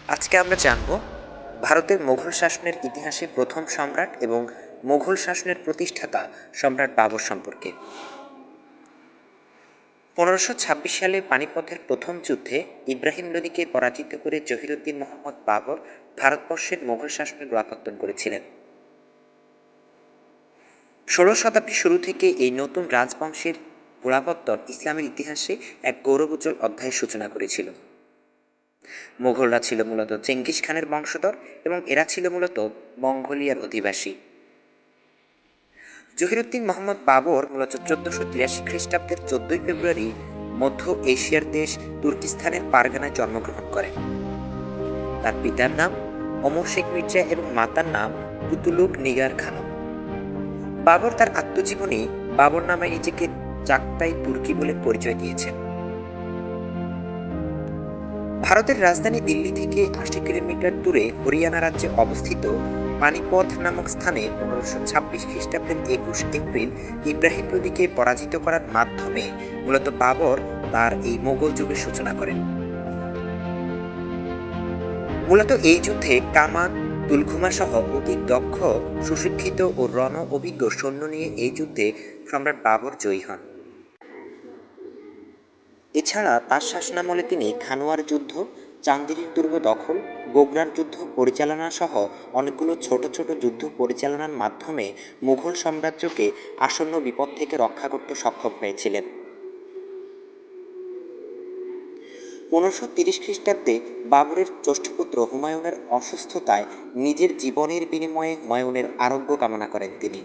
আজকে আমরা জানব ভারতের মুঘল শাসনের ইতিহাসে প্রথম সম্রাট এবং মুঘল শাসনের প্রতিষ্ঠাতা সম্রাট বাবর সম্পর্কে। 1526 সালে পানিপথের প্রথম যুদ্ধে ইব্রাহিম লোদিকে পরাজিত করে জহিরুদ্দিন মোহাম্মদ বাবর ভারতবর্ষের মুঘল শাসনের গোড়াপত্তন করেছিলেন। 16 শতাব্দীর শুরু থেকে এই নতুন রাজবংশের গোড়াপত্তন ইসলামের ইতিহাসে এক গৌরবোজ্জ্বল অধ্যায়ের সূচনা করেছিল। মুঘলরা ছিল মূলত চেঙ্গিস খানের বংশধর এবং এরা ছিল মূলত মঙ্গোলিয়ার অধিবাসী। জহিরুদ্দিন মোহাম্মদ বাবর মূলত 1483 খ্রিস্টাব্দের 14 ফেব্রুয়ারি মধ্য এশিয়ার দেশ তুর্কিস্তানের পারগানায় জন্মগ্রহণ করেন। তার পিতার নাম অমর শেখ মির্জা এবং মাতার নাম কুতুলুক নিগার খানম। বাবর তার আত্মজীবনী বাবর নামে নিজেকে চাকতাই তুর্কি বলে পরিচয় দিয়েছেন। ভারতের রাজধানী দিল্লি থেকে 80 কিলোমিটার দূরে হরিয়ানা রাজ্যে অবস্থিত পানিপথ নামক স্থানে 1526 খ্রিস্টাব্দের 21 এপ্রিল ইব্রাহিম লোদিকে পরাজিত করার মাধ্যমে মূলত বাবর তার এই মোগল যুগের সূচনা করেন। মূলত এই যুদ্ধে কামান, তুলঘুমা সহ অতি দক্ষ, সুশিক্ষিত ও রণ অভিজ্ঞ সৈন্য নিয়ে এই যুদ্ধে সম্রাট বাবর জয়ী হন। এছাড়া তার শাসনামলে তিনি খানোয়ার যুদ্ধ, চান্দিনীর দুর্গ দখল, গোগরার যুদ্ধ পরিচালনা সহ অনেকগুলো ছোট ছোট যুদ্ধ পরিচালনার মাধ্যমে মুঘল সাম্রাজ্যকে আসন্ন বিপদ থেকে রক্ষা করতে সক্ষম হয়েছিলেন। 1530 খ্রিস্টাব্দে বাবরের জ্যেষ্ঠপুত্র হুমায়ুনের অসুস্থতায় নিজের জীবনের বিনিময়ে হুমায়ুনের আরোগ্য কামনা করেন তিনি।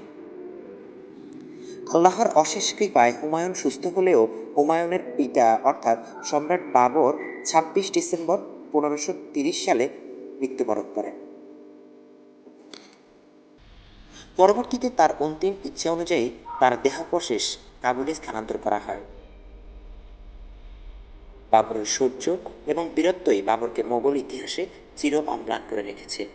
আল্লাহর অশেষ কৃপায় হুমায়ুন সুস্থ হলেও হুমায়ুনের পিতা অর্থাৎ সম্রাট বাবর 26 ডিসেম্বর 1530 সালে মৃত্যুবরণ করেন। পরবর্তীতে তার অন্তিম ইচ্ছা অনুযায়ী তার দেহাবশেষ কাবুলে স্থানান্তর করা হয়। বাবরের শৌর্য এবং বীরত্বই বাবরকে মোগল ইতিহাসে চির অম্লান করে রেখেছে।